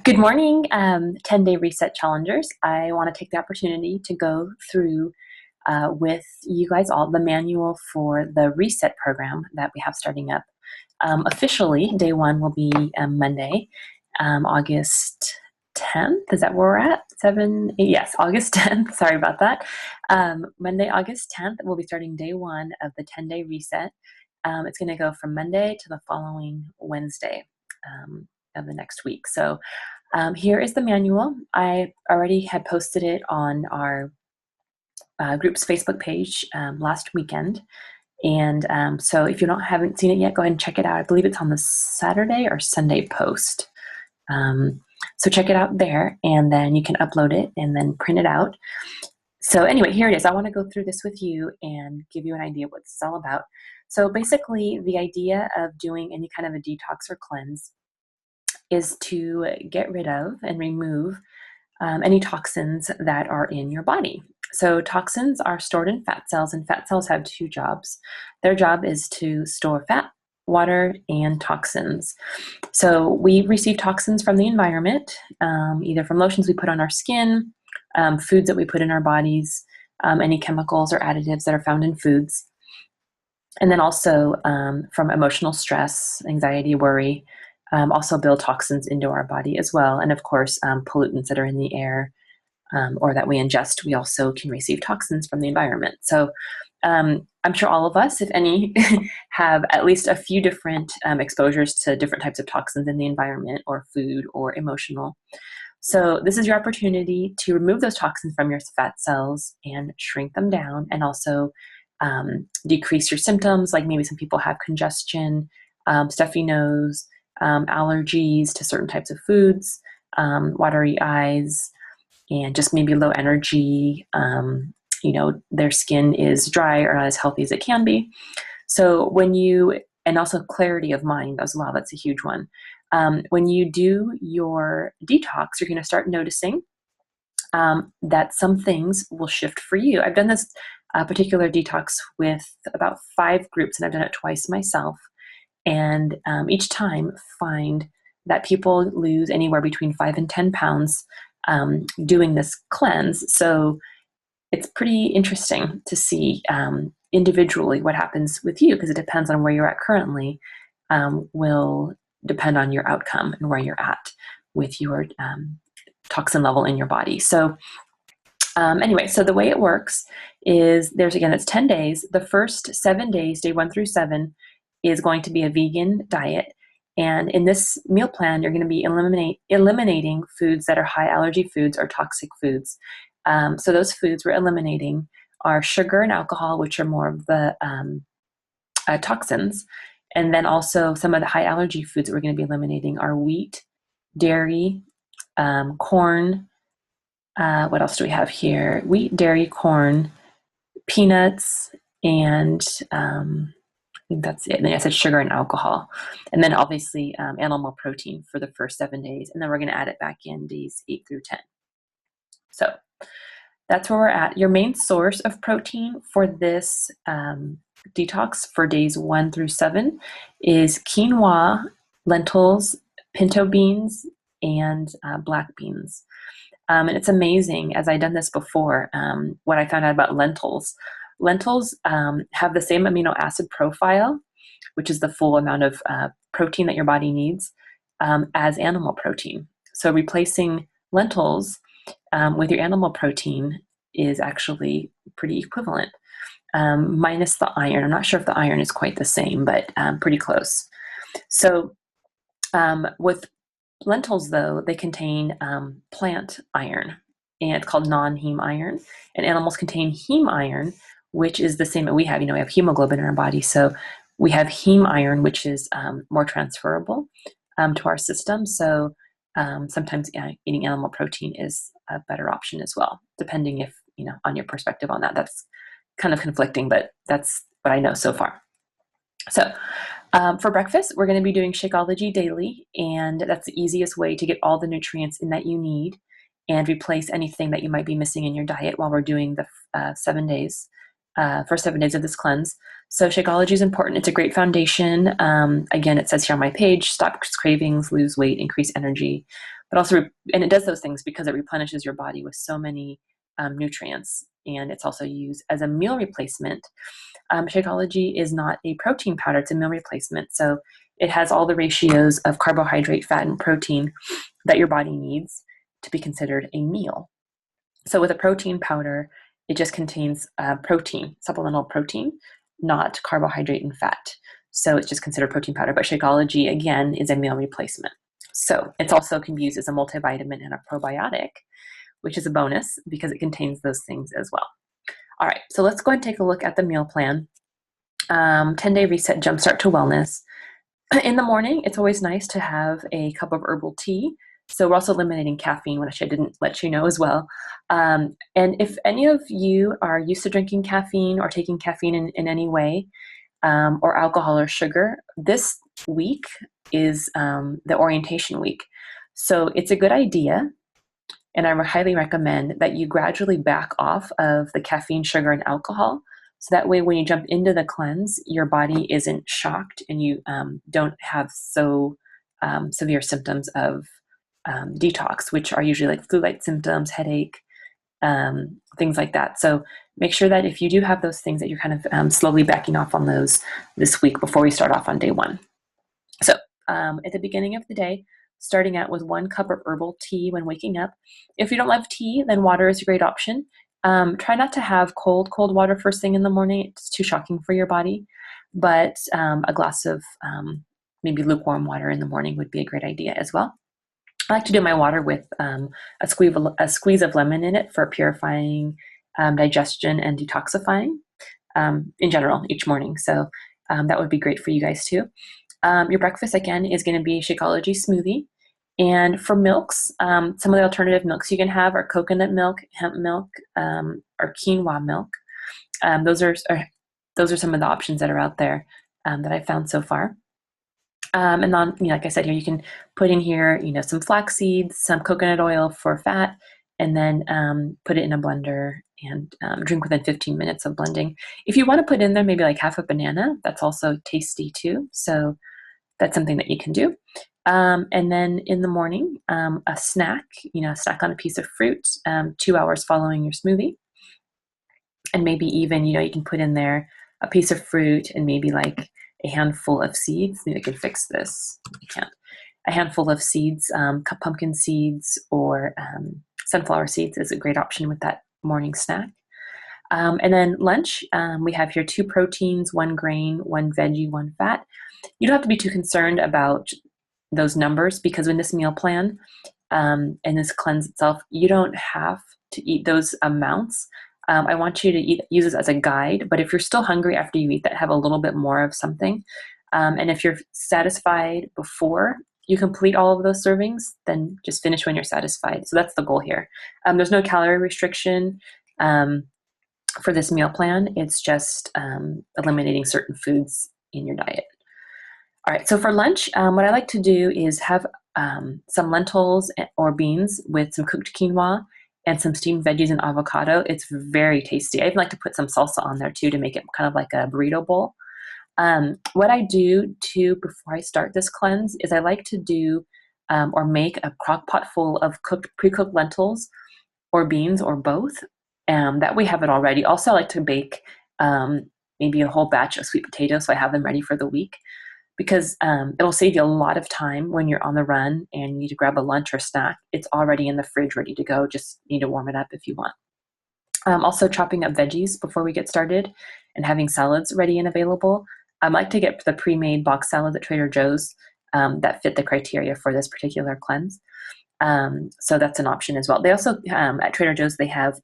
Good morning, 10-day reset challengers. I want to take the opportunity to go through with you guys all the manual for the reset program that we have starting up. Officially, day one will be Monday, August 10th. Is that where we're at? 7, 8, yes, August 10th. Sorry about that. Monday, August 10th, we'll be starting day one of the 10-day reset. It's going to go from Monday to the following Wednesday of the next week. So here is the manual. I already had posted it on our group's Facebook page last weekend. And so if you haven't seen it yet, go ahead and check it out. I believe it's on the Saturday or Sunday post. So check it out there, and then you can upload it and then print it out. So anyway, here it is. I want to go through this with you and give you an idea of what this is all about. So basically, the idea of doing any kind of a detox or cleanse is to get rid of and remove any toxins that are in your body. So toxins are stored in fat cells, and fat cells have two jobs. Their job is to store fat, water, and toxins. So we receive toxins from the environment, either from lotions we put on our skin, foods that we put in our bodies, any chemicals or additives that are found in foods, and then also from emotional stress, anxiety, worry, also build toxins into our body as well. And of course, pollutants that are in the air or that we ingest, we also can receive toxins from the environment. So I'm sure all of us, if any, have at least a few different exposures to different types of toxins in the environment or food or emotional. So this is your opportunity to remove those toxins from your fat cells and shrink them down, and also decrease your symptoms. Like maybe some people have congestion, stuffy nose, allergies to certain types of foods, watery eyes, and just maybe low energy. Their skin is dry or not as healthy as it can be. So and also clarity of mind as well, that's a huge one. When you do your detox, you're going to start noticing that some things will shift for you. I've done this particular detox with about 5 groups, and I've done it twice myself. And each time find that people lose anywhere between 5 and 10 pounds doing this cleanse. So it's pretty interesting to see individually what happens with you, because it depends on where you're at currently, will depend on your outcome and where you're at with your toxin level in your body. So anyway, so the way it works is it's 10 days. The first 7 days, day 1 through 7, is going to be a vegan diet. And in this meal plan, you're going to be eliminating foods that are high allergy foods or toxic foods. So those foods we're eliminating are sugar and alcohol, which are more of the toxins. And then also some of the high allergy foods that we're going to be eliminating are wheat, dairy, corn. What else do we have here? Wheat, dairy, corn, peanuts, and I think that's it. And then I said sugar and alcohol. And then obviously animal protein for the first 7 days. And then we're going to add it back in days 8 through 10. So that's where we're at. Your main source of protein for this detox for days 1 through 7 is quinoa, lentils, pinto beans, and black beans. And it's amazing, as I've done this before, what I found out about lentils. Lentils have the same amino acid profile, which is the full amount of protein that your body needs, as animal protein. So replacing lentils with your animal protein is actually pretty equivalent, minus the iron. I'm not sure if the iron is quite the same, but pretty close. So with lentils, though, they contain plant iron, and it's called non-heme iron. And animals contain heme iron, which is the same that we have. We have hemoglobin in our body. So we have heme iron, which is more transferable to our system. So sometimes eating animal protein is a better option as well, depending if, on your perspective on that. That's kind of conflicting, but that's what I know so far. So for breakfast, we're going to be doing Shakeology daily, and that's the easiest way to get all the nutrients in that you need and replace anything that you might be missing in your diet while we're doing the first 7 days of this cleanse. So Shakeology is important. It's a great foundation. Again, it says here on my page, stop cravings, lose weight, increase energy, but also, and it does those things because it replenishes your body with so many nutrients, and it's also used as a meal replacement. Shakeology is not a protein powder, it's a meal replacement. So it has all the ratios of carbohydrate, fat, and protein that your body needs to be considered a meal. So with a protein powder, it just contains protein, supplemental protein, not carbohydrate and fat. So it's just considered protein powder. But Shakeology, again, is a meal replacement. So it's also can be used as a multivitamin and a probiotic, which is a bonus because it contains those things as well. All right, so let's go ahead and take a look at the meal plan. 10-day reset jumpstart to wellness. In the morning, it's always nice to have a cup of herbal tea. So we're also eliminating caffeine, which I didn't let you know as well. And if any of you are used to drinking caffeine or taking caffeine in any way, or alcohol or sugar, this week is the orientation week. So it's a good idea, and I highly recommend that you gradually back off of the caffeine, sugar, and alcohol. So that way, when you jump into the cleanse, your body isn't shocked and you don't have so severe symptoms of detox, which are usually like flu-like symptoms, headache, things like that. So make sure that if you do have those things that you're kind of slowly backing off on those this week before we start off on day one. So at the beginning of the day, starting out with 1 cup of herbal tea when waking up. If you don't love tea, then water is a great option. Try not to have cold water first thing in the morning. It's too shocking for your body. But a glass of maybe lukewarm water in the morning would be a great idea as well. I like to do my water with a squeeze of lemon in it for purifying digestion and detoxifying in general each morning. So that would be great for you guys too. Your breakfast, again, is going to be Shakeology smoothie. And for milks, some of the alternative milks you can have are coconut milk, hemp milk, or quinoa milk. Those are some of the options that are out there that I've found so far. And then, like I said, here you can put in here, some flax seeds, some coconut oil for fat, and then put it in a blender and drink within 15 minutes of blending. If you want to put in there maybe like half a banana, that's also tasty too. So that's something that you can do. And then in the morning, a snack, snack on a piece of fruit, 2 hours following your smoothie. And maybe even, you can put in there a piece of fruit and maybe like a handful of seeds. Maybe I can fix this. I can't. A handful of seeds, pumpkin seeds or sunflower seeds is a great option with that morning snack. And then lunch, we have here 2 proteins, 1 grain, 1 veggie, 1 fat. You don't have to be too concerned about those numbers because in this meal plan and this cleanse itself, you don't have to eat those amounts. I want you to use this as a guide, but if you're still hungry after you eat that, have a little bit more of something. And if you're satisfied before you complete all of those servings, then just finish when you're satisfied. So that's the goal here. There's no calorie restriction for this meal plan. It's just eliminating certain foods in your diet. All right, so for lunch, what I like to do is have some lentils or beans with some cooked quinoa and some steamed veggies and avocado. It's very tasty. I even like to put some salsa on there too to make it kind of like a burrito bowl. What I do too before I start this cleanse is I like to do or make a crock pot full of pre-cooked lentils or beans or both. That way I have it all ready. Also, I like to bake maybe a whole batch of sweet potatoes so I have them ready for the week because it'll save you a lot of time when you're on the run and you need to grab a lunch or snack. It's already in the fridge ready to go. Just need to warm it up if you want. Also chopping up veggies before we get started and having salads ready and available. I like to get the pre-made box salads at Trader Joe's that fit the criteria for this particular cleanse. So that's an option as well. They also, at Trader Joe's, they have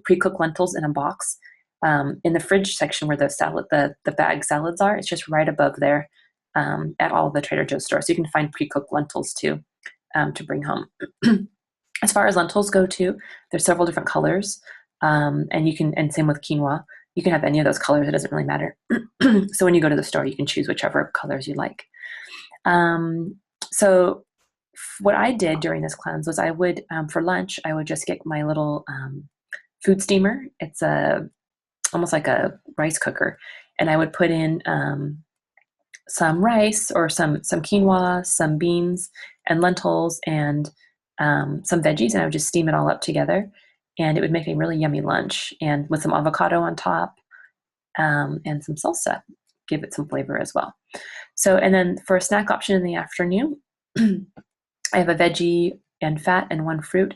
pre-cooked lentils in a box. In the fridge section where the bag salads are, it's just right above there at all the Trader Joe's stores. So you can find pre-cooked lentils too to bring home. As far as lentils go too, there's several different colors. And same with quinoa. You can have any of those colors. It doesn't really matter. So when you go to the store, you can choose whichever colors you like. So what I did during this cleanse was I would, for lunch, I would just get my little food steamer. It's almost like a rice cooker. And I would put in some rice or some quinoa, some beans and lentils and some veggies, and I would just steam it all up together, and it would make a really yummy lunch, and with some avocado on top, and some salsa, give it some flavor as well. So, and then for a snack option in the afternoon, I have a veggie and fat and one fruit,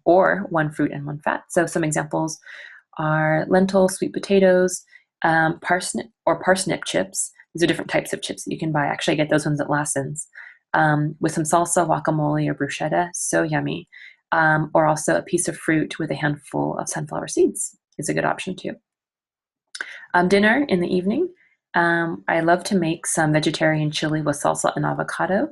or one fruit and one fat. So some examples are lentil, sweet potatoes, parsnip chips. These are different types of chips that you can buy. Actually, I get those ones at Lassen's, with some salsa, guacamole, or bruschetta. So yummy. Or also a piece of fruit with a handful of sunflower seeds is a good option too. Dinner in the evening. I love to make some vegetarian chili with salsa and avocado.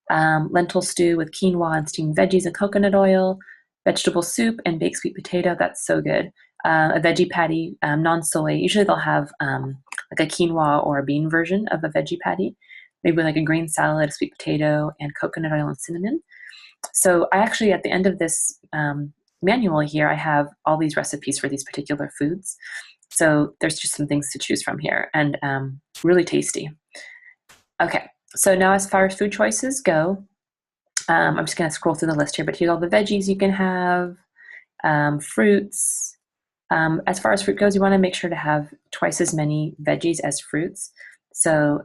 Lentil stew with quinoa and steamed veggies and coconut oil, vegetable soup and baked sweet potato. That's so good. A veggie patty, non-soy. Usually they'll have like a quinoa or a bean version of a veggie patty, maybe like a green salad, sweet potato, and coconut oil and cinnamon. So I actually, at the end of this manual here, I have all these recipes for these particular foods. So there's just some things to choose from here, and really tasty. Okay, so now as far as food choices go, I'm just going to scroll through the list here, but here's all the veggies you can have, fruits. As far as fruit goes, you want to make sure to have twice as many veggies as fruits. So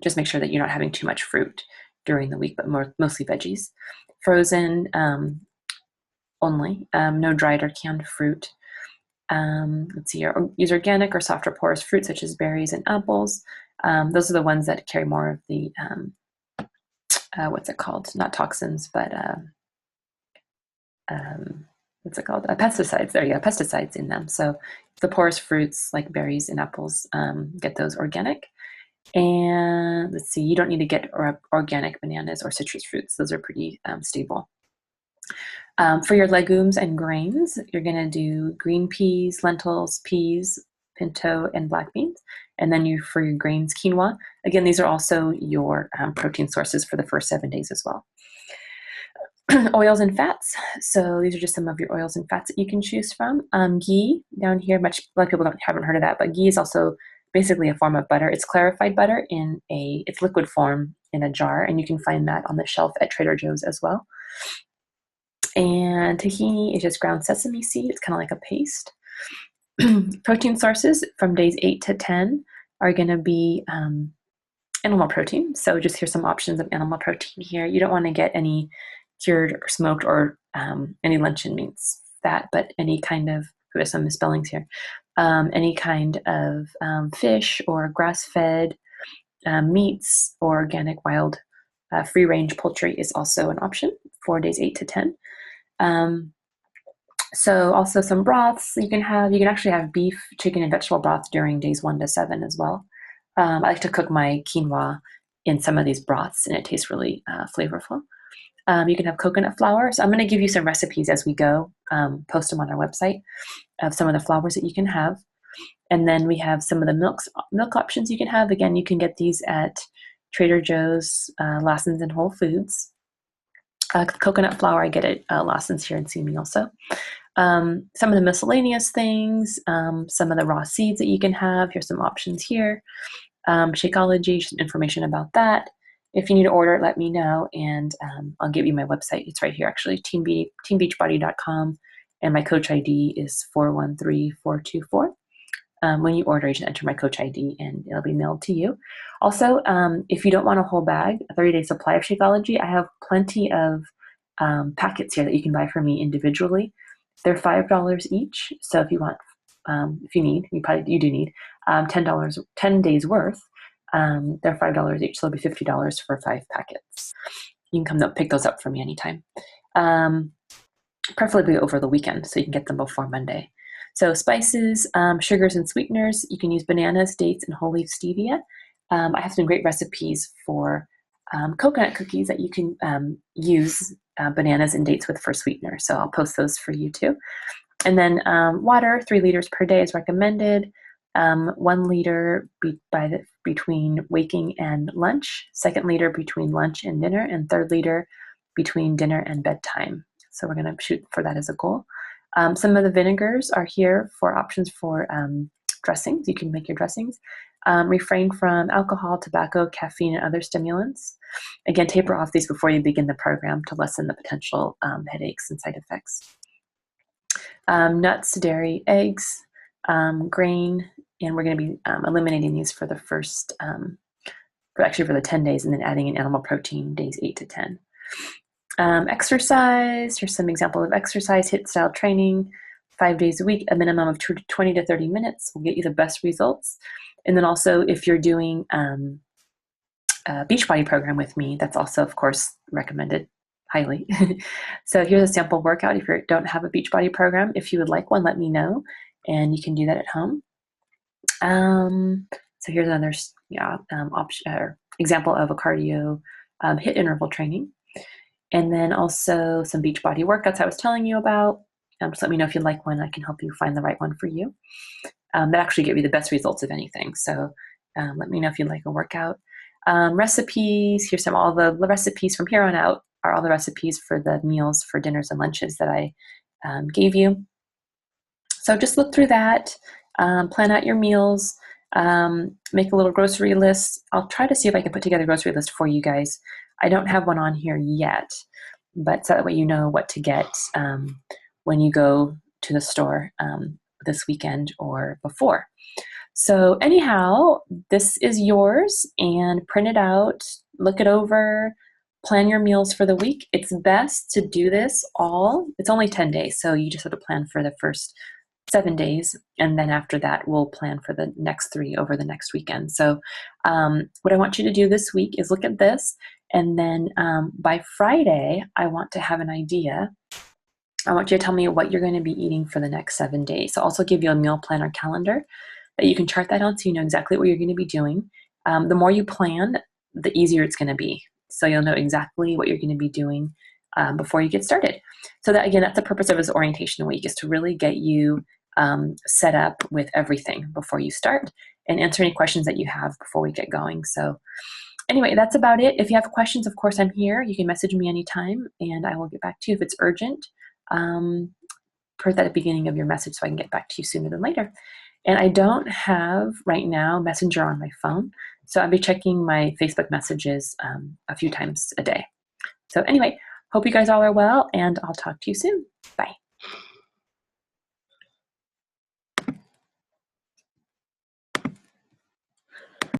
just make sure that you're not having too much fruit during the week, but mostly veggies. Frozen only, no dried or canned fruit. Let's see here, use organic or softer porous fruit such as berries and apples. Those are the ones that carry more of the, what's it called? Not toxins, but what's it called? Pesticides. There you go, pesticides in them. So the porous fruits like berries and apples, get those organic. And let's see, you don't need to get organic bananas or citrus fruits. Those are pretty stable. For your legumes and grains, you're going to do green peas, lentils, peas, pinto, and black beans. And then for your grains, quinoa. Again, these are also your protein sources for the first 7 days as well. Oils and fats. So these are just some of your oils and fats that you can choose from. Ghee down here, a lot of people haven't heard of that, but ghee is also basically a form of butter. It's clarified butter it's liquid form in a jar, and you can find that on the shelf at Trader Joe's as well. And tahini is just ground sesame seed. It's kind of like a paste. Protein sources from days 8 to 10 are going to be animal protein. So just here's some options of animal protein here. You don't want to get any cured or smoked or any luncheon meats, fat, but any kind of, there's some misspellings here, any kind of fish or grass-fed meats or organic wild free-range poultry is also an option for days 8 to 10. So also some broths you can have. You can actually have beef, chicken, and vegetable broth during days 1 to 7 as well. I like to cook my quinoa in some of these broths, and it tastes really flavorful. You can have coconut flour. So I'm going to give you some recipes as we go, post them on our website of some of the flours that you can have. And then we have some of the milk options you can have. Again, you can get these at Trader Joe's, Lassen's, and Whole Foods. Coconut flour I get at Lassen's here in Simi also. Some of the miscellaneous things, some of the raw seeds that you can have. Here's some options here. Shakeology, some information about that. If you need to order it, let me know, and I'll give you my website. It's right here, actually, teambeachbody.com, and my coach ID is 413424. When you order, you just enter my coach ID, and it'll be mailed to you. Also, if you don't want a whole bag, a 30-day supply of Shakeology, I have plenty of packets here that you can buy from me individually. They're $5 each, so if you want, if you need, you do need $10, 10 days worth. They're $5 each, so it'll be $50 for 5 packets. You can come pick those up for me anytime, preferably over the weekend, so you can get them before Monday. So spices, sugars, and sweeteners. You can use bananas, dates, and whole leaf stevia. I have some great recipes for coconut cookies that you can use bananas and dates with for sweetener. So I'll post those for you too. And then water, 3 liters per day is recommended. 1 liter between waking and lunch, 2nd liter between lunch and dinner, and 3rd liter between dinner and bedtime. So we're going to shoot for that as a goal. Some of the vinegars are here for options for dressings. You can make your dressings. Refrain from alcohol, tobacco, caffeine, and other stimulants. Again, taper off these before you begin the program to lessen the potential headaches and side effects. Nuts, dairy, eggs, grain, and we're going to be eliminating these for the first, for the 10 days, and then adding in animal protein days 8 to 10. Exercise, here's some example of exercise, HIIT style training, 5 days a week, a minimum of 20 to 30 minutes will get you the best results. And then also if you're doing a Beachbody program with me, that's also, of course, recommended highly. So here's a sample workout. If you don't have a Beachbody program, if you would like one, let me know, and you can do that at home. So here's another option or example of a cardio HIIT interval training. And then also some Beachbody workouts I was telling you about. Just let me know if you'd like one. I can help you find the right one for you. That actually get you the best results of anything. So let me know if you'd like a workout. Recipes, here's all the recipes from here on out are all the recipes for the meals for dinners and lunches that I gave you. So just look through that, plan out your meals, make a little grocery list. I'll try to see if I can put together a grocery list for you guys. I don't have one on here yet, but so that way you know what to get when you go to the store this weekend or before. So anyhow, this is yours, and print it out, look it over, plan your meals for the week. It's best to do this it's only 10 days, so you just have to plan for the first 7 days, and then after that, we'll plan for the next 3 over the next weekend. So what I want you to do this week is look at this, and then by Friday, I want to have an idea. I want you to tell me what you're going to be eating for the next 7 days. So I'll also give you a meal planner calendar that you can chart that on so you know exactly what you're going to be doing. The more you plan, the easier it's going to be. So you'll know exactly what you're going to be doing before you get started. So that, again, that's the purpose of this orientation week, is to really get you set up with everything before you start and answer any questions that you have before we get going. So anyway, that's about it. If you have questions, of course, I'm here. You can message me anytime, and I will get back to you if it's urgent. Put that at the beginning of your message so I can get back to you sooner than later. And I don't have right now Messenger on my phone, so I'll be checking my Facebook messages a few times a day. So anyway, hope you guys all are well, and I'll talk to you soon. Bye.